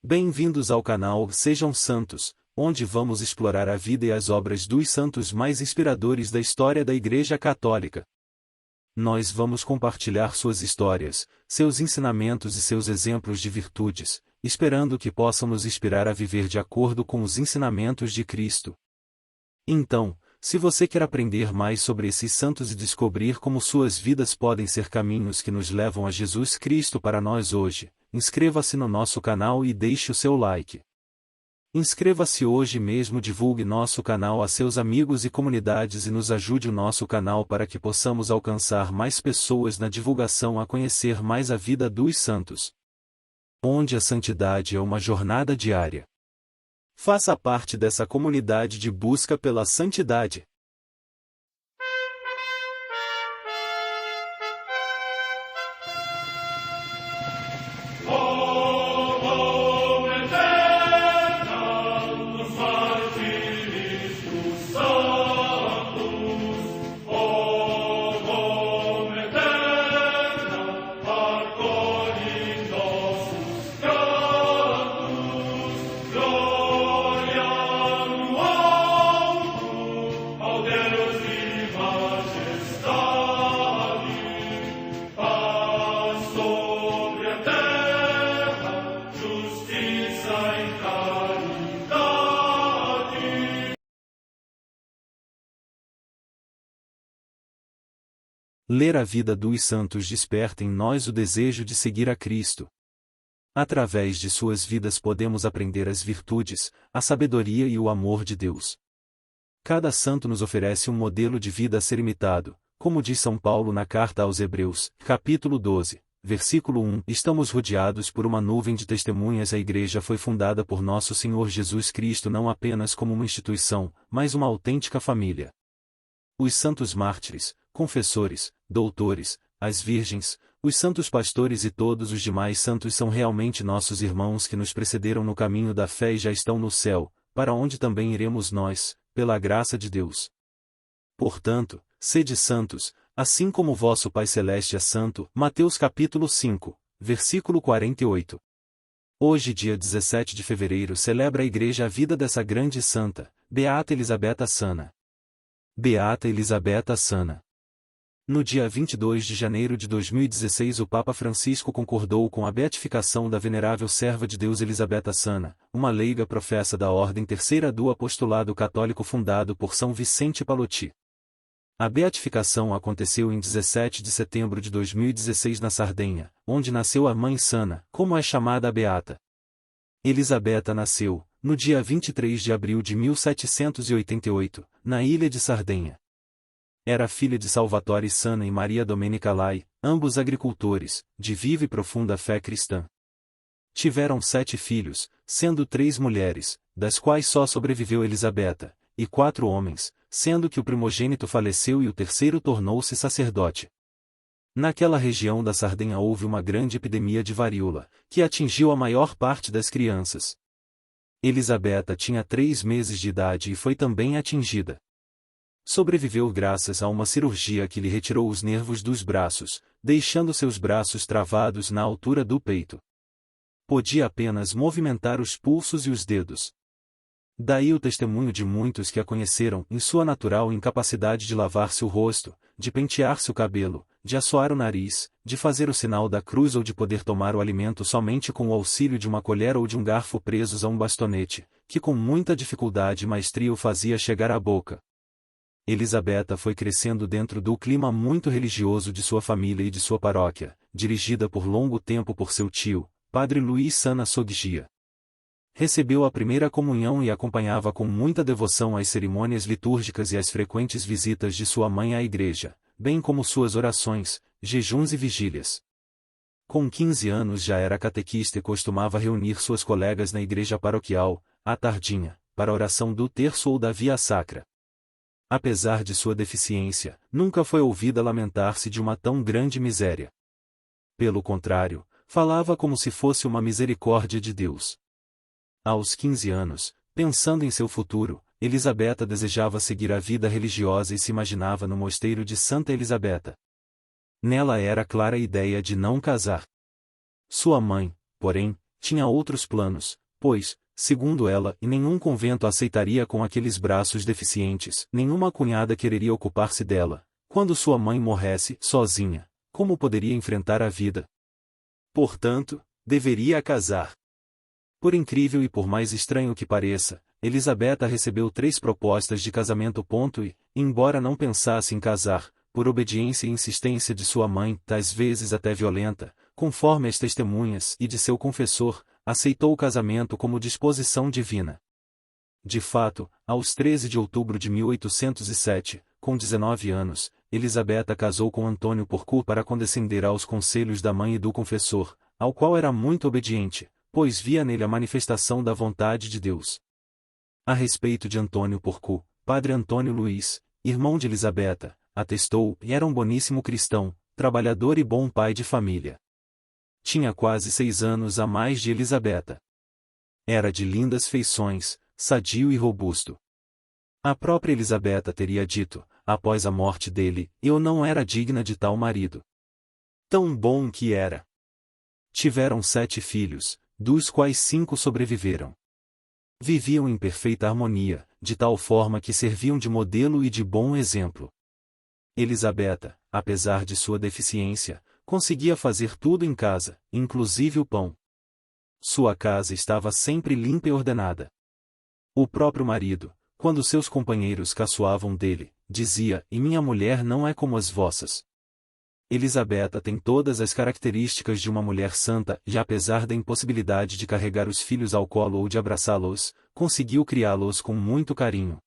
Bem-vindos ao canal Sejam Santos, onde vamos explorar a vida e as obras dos santos mais inspiradores da história da Igreja Católica. Nós vamos compartilhar suas histórias, seus ensinamentos e seus exemplos de virtudes, esperando que possam nos inspirar a viver de acordo com os ensinamentos de Cristo. Então, se você quer aprender mais sobre esses santos e descobrir como suas vidas podem ser caminhos que nos levam a Jesus Cristo para nós hoje, inscreva-se no nosso canal e deixe o seu like. Inscreva-se hoje mesmo, divulgue nosso canal a seus amigos e comunidades e nos ajude o nosso canal para que possamos alcançar mais pessoas na divulgação a conhecer mais a vida dos santos. Onde a santidade é uma jornada diária. Faça parte dessa comunidade de busca pela santidade. Ler a vida dos santos desperta em nós o desejo de seguir a Cristo. Através de suas vidas podemos aprender as virtudes, a sabedoria e o amor de Deus. Cada santo nos oferece um modelo de vida a ser imitado, como diz São Paulo na carta aos Hebreus, capítulo 12, versículo 1. Estamos rodeados por uma nuvem de testemunhas. A Igreja foi fundada por nosso Senhor Jesus Cristo não apenas como uma instituição, mas uma autêntica família. Os santos mártires, confessores, doutores, as virgens, os santos pastores e todos os demais santos são realmente nossos irmãos que nos precederam no caminho da fé e já estão no céu, para onde também iremos nós, pela graça de Deus. Portanto, sede santos, assim como vosso Pai Celeste é santo. Mateus capítulo 5, versículo 48. Hoje, dia 17 de fevereiro, celebra a Igreja a vida dessa grande santa, Beata Elisabetta Sana. Beata Elisabetta Sana. No dia 22 de janeiro de 2016 o Papa Francisco concordou com a beatificação da venerável serva de Deus Elisabetta Sana, uma leiga professa da Ordem Terceira do Apostolado Católico fundado por São Vicente Pallotti. A beatificação aconteceu em 17 de setembro de 2016 na Sardenha, onde nasceu a mãe Sana, como é chamada a Beata. Elisabetta nasceu, no dia 23 de abril de 1788, na ilha de Sardenha. Era filha de Salvatore Sana e Maria Domenica Lai, ambos agricultores, de viva e profunda fé cristã. Tiveram 7 filhos, sendo 3 mulheres, das quais só sobreviveu Elisabetta, e 4 homens, sendo que o primogênito faleceu e o terceiro tornou-se sacerdote. Naquela região da Sardenha houve uma grande epidemia de varíola, que atingiu a maior parte das crianças. Elisabetta tinha 3 meses de idade e foi também atingida. Sobreviveu graças a uma cirurgia que lhe retirou os nervos dos braços, deixando seus braços travados na altura do peito. Podia apenas movimentar os pulsos e os dedos. Daí o testemunho de muitos que a conheceram em sua natural incapacidade de lavar-se o rosto, de pentear-se o cabelo, de assoar o nariz, de fazer o sinal da cruz ou de poder tomar o alimento somente com o auxílio de uma colher ou de um garfo presos a um bastonete, que com muita dificuldade e maestria o fazia chegar à boca. Elisabetta foi crescendo dentro do clima muito religioso de sua família e de sua paróquia, dirigida por longo tempo por seu tio, Padre Luís Sana Soggia. Recebeu a primeira comunhão e acompanhava com muita devoção as cerimônias litúrgicas e as frequentes visitas de sua mãe à igreja, bem como suas orações, jejuns e vigílias. Com 15 anos já era catequista e costumava reunir suas colegas na igreja paroquial, à tardinha, para a oração do terço ou da via sacra. Apesar de sua deficiência, nunca foi ouvida lamentar-se de uma tão grande miséria. Pelo contrário, falava como se fosse uma misericórdia de Deus. Aos 15 anos, pensando em seu futuro, Elisabetta desejava seguir a vida religiosa e se imaginava no mosteiro de Santa Elisabetta. Nela era clara a ideia de não casar. Sua mãe, porém, tinha outros planos, pois, segundo ela, e nenhum convento aceitaria com aqueles braços deficientes, nenhuma cunhada quereria ocupar-se dela. Quando sua mãe morresse, sozinha, como poderia enfrentar a vida? Portanto, deveria casar. Por incrível e por mais estranho que pareça, Elisabeta recebeu 3 propostas de casamento. E, embora não pensasse em casar, por obediência e insistência de sua mãe, tais vezes até violenta, conforme as testemunhas e de seu confessor, aceitou o casamento como disposição divina. De fato, aos 13 de outubro de 1807, com 19 anos, Elisabeta casou com Antônio Porcu para condescender aos conselhos da mãe e do confessor, ao qual era muito obediente, pois via nele a manifestação da vontade de Deus. A respeito de Antônio Porcu, Padre Antônio Luiz, irmão de Elisabeta, atestou e era um boníssimo cristão, trabalhador e bom pai de família. Tinha quase 6 anos a mais de Elisabeta. Era de lindas feições, sadio e robusto. A própria Elisabeta teria dito, após a morte dele, eu não era digna de tal marido. Tão bom que era. Tiveram 7 filhos, dos quais 5 sobreviveram. Viviam em perfeita harmonia, de tal forma que serviam de modelo e de bom exemplo. Elisabeta, apesar de sua deficiência, conseguia fazer tudo em casa, inclusive o pão. Sua casa estava sempre limpa e ordenada. O próprio marido, quando seus companheiros caçoavam dele, dizia, e minha mulher não é como as vossas. Elisabeta tem todas as características de uma mulher santa e apesar da impossibilidade de carregar os filhos ao colo ou de abraçá-los, conseguiu criá-los com muito carinho.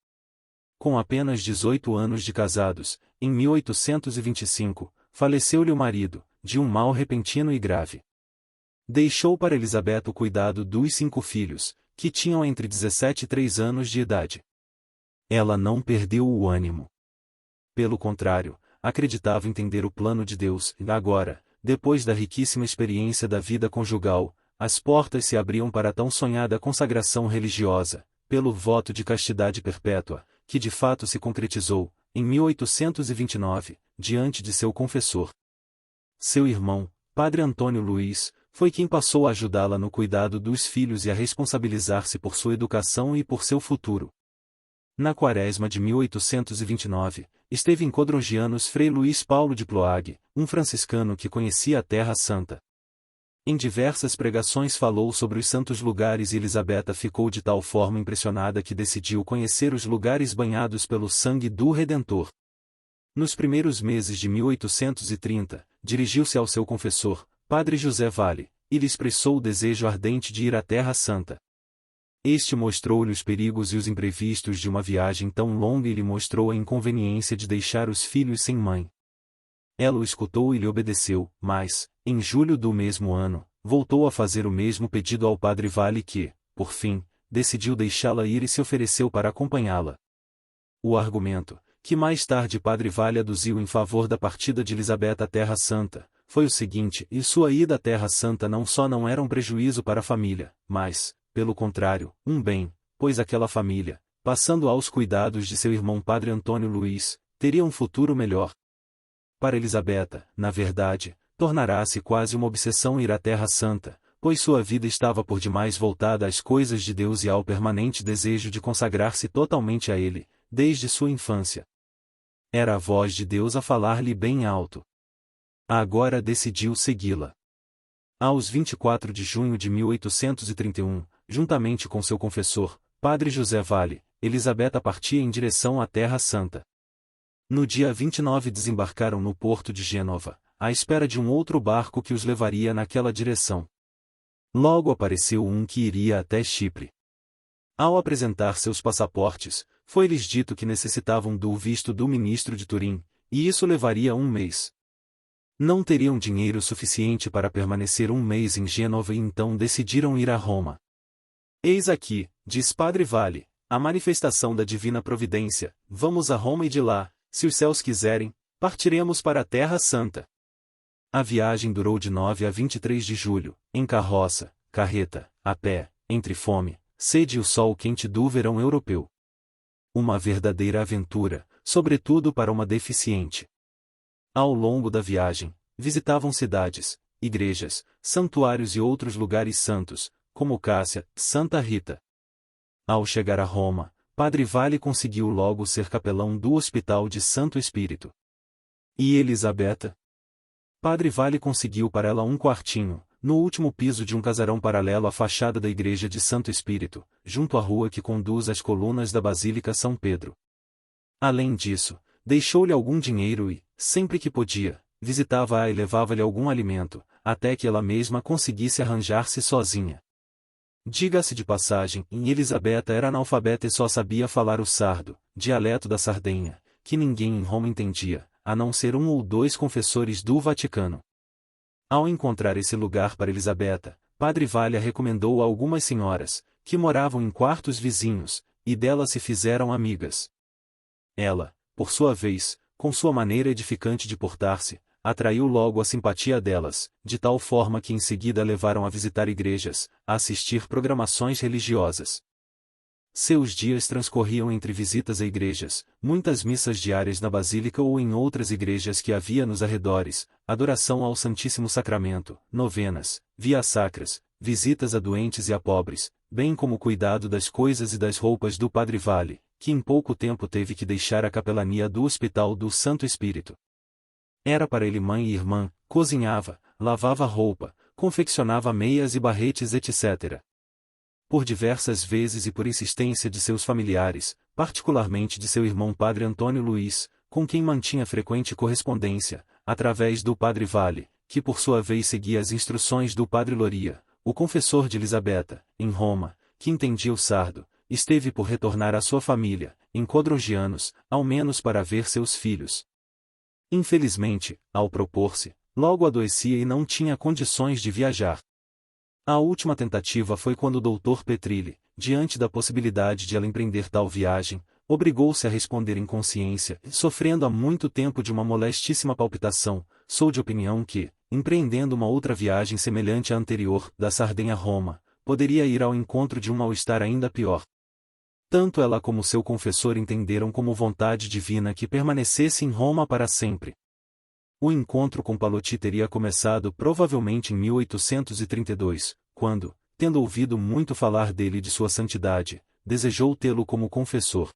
Com apenas 18 anos de casados, em 1825, faleceu-lhe o marido, de um mal repentino e grave. Deixou para Elisabeta o cuidado dos 5 filhos, que tinham entre 17 e 3 anos de idade. Ela não perdeu o ânimo. Pelo contrário, acreditava entender o plano de Deus, e agora, depois da riquíssima experiência da vida conjugal, as portas se abriam para a tão sonhada consagração religiosa, pelo voto de castidade perpétua, que de fato se concretizou, em 1829, diante de seu confessor. Seu irmão, Padre Antônio Luiz, foi quem passou a ajudá-la no cuidado dos filhos e a responsabilizar-se por sua educação e por seu futuro. Na quaresma de 1829, esteve em Codrogianos Frei Luís Paulo de Ploag, um franciscano que conhecia a Terra Santa. Em diversas pregações falou sobre os santos lugares e Elisabeta ficou de tal forma impressionada que decidiu conhecer os lugares banhados pelo sangue do Redentor. Nos primeiros meses de 1830, dirigiu-se ao seu confessor, Padre José Vale, e lhe expressou o desejo ardente de ir à Terra Santa. Este mostrou-lhe os perigos e os imprevistos de uma viagem tão longa e lhe mostrou a inconveniência de deixar os filhos sem mãe. Ela o escutou e lhe obedeceu, mas, em julho do mesmo ano, voltou a fazer o mesmo pedido ao Padre Vale que, por fim, decidiu deixá-la ir e se ofereceu para acompanhá-la. O argumento, que mais tarde Padre Vale aduziu em favor da partida de Elisabeta à Terra Santa, foi o seguinte: e sua ida à Terra Santa não só não era um prejuízo para a família, mas, pelo contrário, um bem, pois aquela família, passando aos cuidados de seu irmão Padre Antônio Luiz, teria um futuro melhor. Para Elisabeta, na verdade, tornará-se quase uma obsessão ir à Terra Santa, pois sua vida estava por demais voltada às coisas de Deus e ao permanente desejo de consagrar-se totalmente a Ele, desde sua infância. Era a voz de Deus a falar-lhe bem alto. Agora decidiu segui-la. Aos 24 de junho de 1831, juntamente com seu confessor, Padre José Vale, Elisabeta partia em direção à Terra Santa. No dia 29 desembarcaram no porto de Gênova, à espera de um outro barco que os levaria naquela direção. Logo apareceu um que iria até Chipre. Ao apresentar seus passaportes, foi-lhes dito que necessitavam do visto do ministro de Turim, e isso levaria 1 mês. Não teriam dinheiro suficiente para permanecer 1 mês em Gênova e então decidiram ir a Roma. Eis aqui, diz Padre Vale, a manifestação da divina providência, vamos a Roma e de lá, se os céus quiserem, partiremos para a Terra Santa. A viagem durou de 9 a 23 de julho, em carroça, carreta, a pé, entre fome, sede e o sol quente do verão europeu. Uma verdadeira aventura, sobretudo para uma deficiente. Ao longo da viagem, visitavam cidades, igrejas, santuários e outros lugares santos, como Cássia, Santa Rita. Ao chegar a Roma, Padre Vale conseguiu logo ser capelão do Hospital de Santo Espírito. E Elisabetta? Padre Vale conseguiu para ela um quartinho, no último piso de um casarão paralelo à fachada da Igreja de Santo Espírito, junto à rua que conduz às colunas da Basílica São Pedro. Além disso, deixou-lhe algum dinheiro e, sempre que podia, visitava-a e levava-lhe algum alimento, até que ela mesma conseguisse arranjar-se sozinha. Diga-se de passagem, Elisabetta era analfabeta e só sabia falar o sardo, dialeto da Sardenha, que ninguém em Roma entendia, a não ser um ou dois confessores do Vaticano. Ao encontrar esse lugar para Elisabetta, Padre Vale a recomendou a algumas senhoras, que moravam em quartos vizinhos, e delas se fizeram amigas. Ela, por sua vez, com sua maneira edificante de portar-se, atraiu logo a simpatia delas, de tal forma que em seguida a levaram a visitar igrejas, a assistir programações religiosas. Seus dias transcorriam entre visitas a igrejas, muitas missas diárias na Basílica ou em outras igrejas que havia nos arredores, adoração ao Santíssimo Sacramento, novenas, vias sacras, visitas a doentes e a pobres, bem como cuidado das coisas e das roupas do Padre Vale, que em pouco tempo teve que deixar a capelania do Hospital do Santo Espírito. Era para ele mãe e irmã, cozinhava, lavava roupa, confeccionava meias e barretes etc. Por diversas vezes e por insistência de seus familiares, particularmente de seu irmão Padre Antônio Luiz, com quem mantinha frequente correspondência, através do Padre Vale, que por sua vez seguia as instruções do Padre Loria, o confessor de Elisabetta, em Roma, que entendia o sardo, esteve por retornar à sua família, em Codrogianos, ao menos para ver seus filhos. Infelizmente, ao propor-se, logo adoecia e não tinha condições de viajar. A última tentativa foi quando o Dr. Petrilli, diante da possibilidade de ela empreender tal viagem, obrigou-se a responder em consciência, sofrendo há muito tempo de uma molestíssima palpitação. Sou de opinião que, empreendendo uma outra viagem semelhante à anterior, da Sardenha a Roma, poderia ir ao encontro de um mal-estar ainda pior. Tanto ela como seu confessor entenderam como vontade divina que permanecesse em Roma para sempre. O encontro com Palotti teria começado provavelmente em 1832, quando, tendo ouvido muito falar dele e de sua santidade, desejou tê-lo como confessor.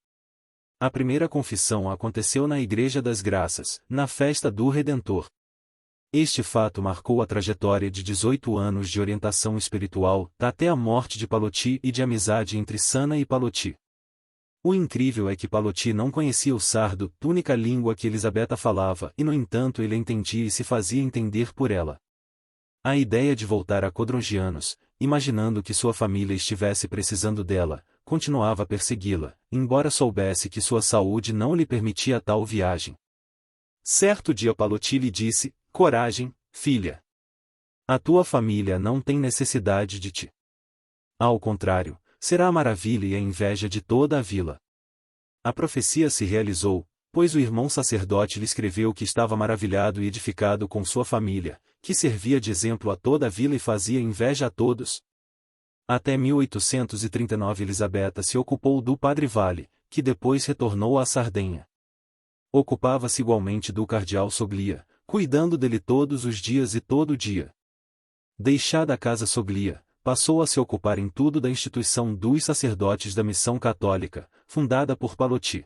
A primeira confissão aconteceu na Igreja das Graças, na festa do Redentor. Este fato marcou a trajetória de 18 anos de orientação espiritual, até a morte de Palotti e de amizade entre Sana e Palotti. O incrível é que Palotti não conhecia o sardo, única língua que Elisabetta falava, e no entanto ele entendia e se fazia entender por ela. A ideia de voltar a Codrogianos, imaginando que sua família estivesse precisando dela, continuava a persegui-la, embora soubesse que sua saúde não lhe permitia tal viagem. Certo dia Palotti lhe disse: "Coragem, filha. A tua família não tem necessidade de ti. Ao contrário, será a maravilha e a inveja de toda a vila." A profecia se realizou, pois o irmão sacerdote lhe escreveu que estava maravilhado e edificado com sua família, que servia de exemplo a toda a vila e fazia inveja a todos. Até 1839 Elisabetta se ocupou do Padre Vale, que depois retornou à Sardenha. Ocupava-se igualmente do cardeal Soglia, cuidando dele todos os dias e todo dia. Deixada a casa Soglia, passou a se ocupar em tudo da instituição dos sacerdotes da missão católica, fundada por Palotti.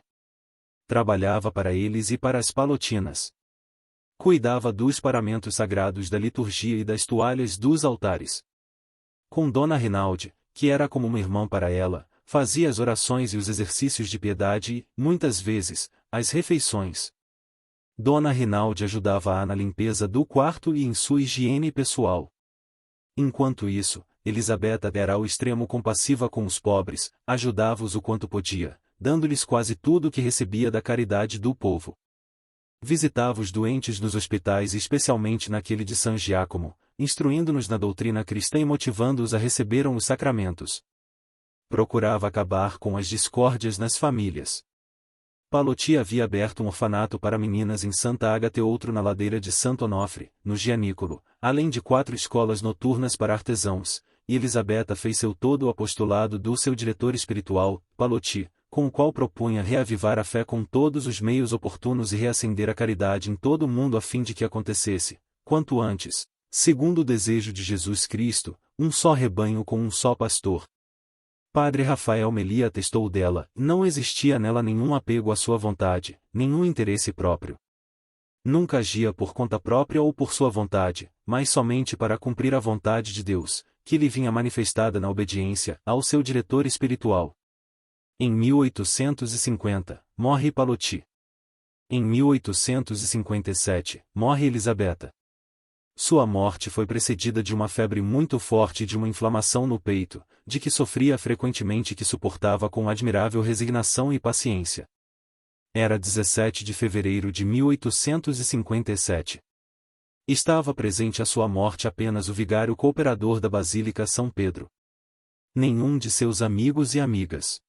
Trabalhava para eles e para as palotinas. Cuidava dos paramentos sagrados da liturgia e das toalhas dos altares. Com Dona Rinaldi, que era como uma irmã para ela, fazia as orações e os exercícios de piedade e, muitas vezes, as refeições. Dona Rinaldi ajudava-a na limpeza do quarto e em sua higiene pessoal. Enquanto isso, Elisabetta era ao extremo compassiva com os pobres, ajudava-os o quanto podia, dando-lhes quase tudo o que recebia da caridade do povo. Visitava os doentes nos hospitais e especialmente naquele de San Giacomo, instruindo-nos na doutrina cristã e motivando-os a receberem os sacramentos. Procurava acabar com as discórdias nas famílias. Palotti havia aberto um orfanato para meninas em Santa Ágata e outro na ladeira de Santo Onofre, no Gianicolo, além de 4 escolas noturnas para artesãos, e Elisabetta fez seu todo o apostolado do seu diretor espiritual, Palotti, com o qual propunha reavivar a fé com todos os meios oportunos e reacender a caridade em todo o mundo a fim de que acontecesse, quanto antes, segundo o desejo de Jesus Cristo, um só rebanho com um só pastor. Padre Rafael Melia atestou dela, não existia nela nenhum apego à sua vontade, nenhum interesse próprio. Nunca agia por conta própria ou por sua vontade, mas somente para cumprir a vontade de Deus, que lhe vinha manifestada na obediência ao seu diretor espiritual. Em 1850, morre Palotti. Em 1857, morre Elisabetta. Sua morte foi precedida de uma febre muito forte e de uma inflamação no peito, de que sofria frequentemente e que suportava com admirável resignação e paciência. Era 17 de fevereiro de 1857. Estava presente à sua morte apenas o vigário cooperador da Basílica São Pedro. Nenhum de seus amigos e amigas.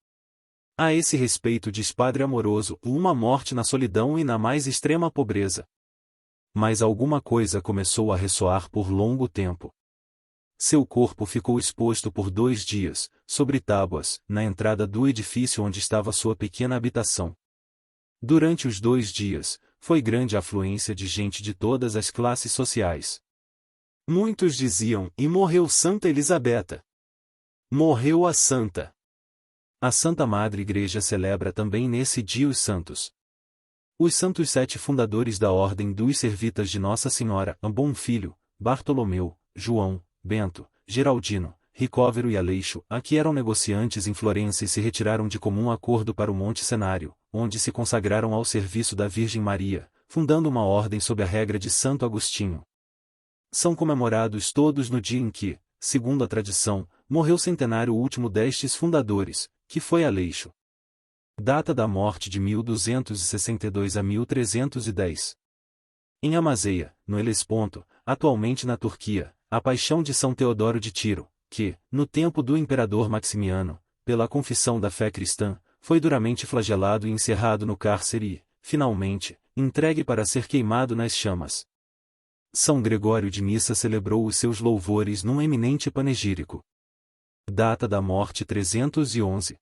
A esse respeito diz Padre Amoroso, uma morte na solidão e na mais extrema pobreza. Mas alguma coisa começou a ressoar por longo tempo. Seu corpo ficou exposto por 2 dias, sobre tábuas, na entrada do edifício onde estava sua pequena habitação. Durante os 2 dias, foi grande a afluência de gente de todas as classes sociais. Muitos diziam, e morreu Santa Elisabetta. Morreu a Santa. A Santa Madre Igreja celebra também nesse dia os santos. Os santos 7 fundadores da Ordem dos Servitas de Nossa Senhora, Bom Filho, Bartolomeu, João, Bento, Geraldino, Ricóvero e Aleixo, a que eram negociantes em Florença e se retiraram de comum acordo para o Monte Cenário, onde se consagraram ao serviço da Virgem Maria, fundando uma ordem sob a regra de Santo Agostinho. São comemorados todos no dia em que, segundo a tradição, morreu o centenário último destes fundadores, que foi Aleixo. Data da morte de 1262 a 1310. Em Amazeia, no Helesponto, atualmente na Turquia, a paixão de São Teodoro de Tiro, que, no tempo do imperador Maximiano, pela confissão da fé cristã, foi duramente flagelado e encerrado no cárcere e, finalmente, entregue para ser queimado nas chamas. São Gregório de Nissa celebrou os seus louvores num eminente panegírico. Data da morte 311.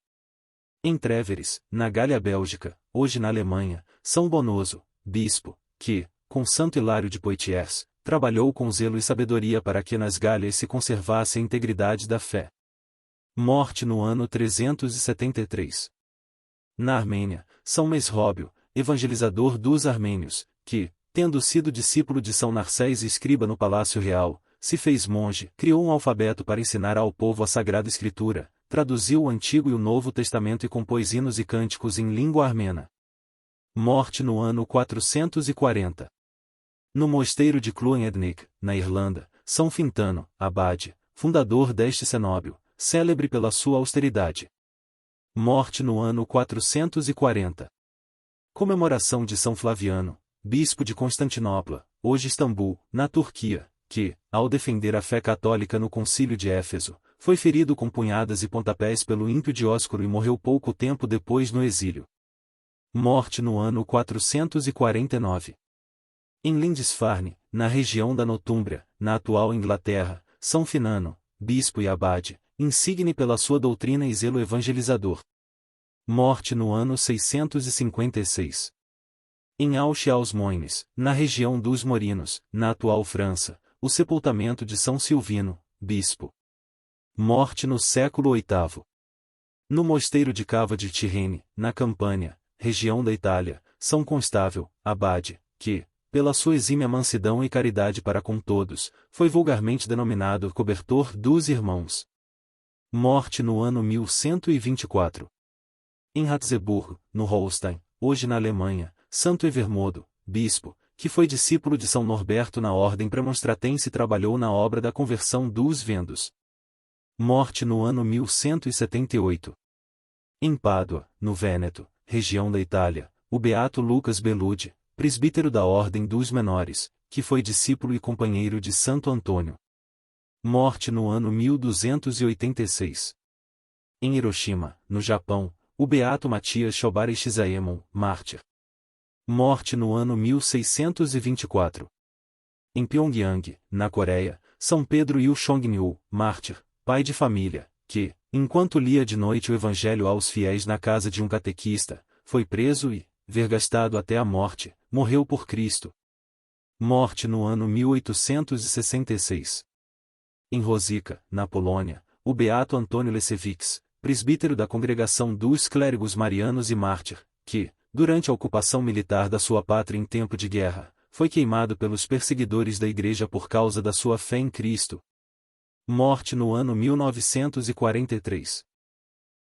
Em Tréveres, na Gália Bélgica, hoje na Alemanha, São Bonoso, bispo, que, com Santo Hilário de Poitiers, trabalhou com zelo e sabedoria para que nas Gálias se conservasse a integridade da fé. Morte no ano 373. Na Armênia, São Mesróbio, evangelizador dos armênios, que, tendo sido discípulo de São Narcés e escriba no Palácio Real, se fez monge, criou um alfabeto para ensinar ao povo a Sagrada Escritura, traduziu o Antigo e o Novo Testamento e compôs hinos e cânticos em língua armena. Morte no ano 440. No mosteiro de Cluanednick, na Irlanda, São Fintano, abade, fundador deste cenóbio, célebre pela sua austeridade. Morte no ano 440. Comemoração de São Flaviano, bispo de Constantinopla, hoje Istambul, na Turquia, que, ao defender a fé católica no concílio de Éfeso, foi ferido com punhadas e pontapés pelo ímpio Dióscoro e morreu pouco tempo depois no exílio. Morte no ano 449. Em Lindisfarne, na região da Nortúmbria, na atual Inglaterra, São Finano, bispo e abade, insigne pela sua doutrina e zelo evangelizador. Morte no ano 656. Em Auchy-aos-Moines, na região dos Morinos, na atual França, o sepultamento de São Silvino, bispo. Morte no século VIII. No mosteiro de Cava de Tirrene, na Campânia, região da Itália, São Constável, abade, que, pela sua exímia mansidão e caridade para com todos, foi vulgarmente denominado cobertor dos irmãos. Morte no ano 1124. Em Ratzeburg, no Holstein, hoje na Alemanha, Santo Evermodo, bispo, que foi discípulo de São Norberto na ordem premonstratense e trabalhou na obra da conversão dos vendos. Morte no ano 1178. Em Pádua, no Vêneto, região da Itália, o beato Lucas Bellude, presbítero da Ordem dos Menores, que foi discípulo e companheiro de Santo Antônio. Morte no ano 1286. Em Hiroshima, no Japão, o beato Matias Shobari Shizaemon, mártir. Morte no ano 1624. Em Pyongyang, na Coreia, São Pedro Il-Chongnyu, mártir, pai de família, que, enquanto lia de noite o Evangelho aos fiéis na casa de um catequista, foi preso e, vergastado até a morte, morreu por Cristo. Morte no ano 1866. Em Rosica, na Polônia, o beato Antônio Leszewicz, presbítero da Congregação dos Clérigos Marianos e mártir, que, durante a ocupação militar da sua pátria em tempo de guerra, foi queimado pelos perseguidores da Igreja por causa da sua fé em Cristo. Morte no ano 1943.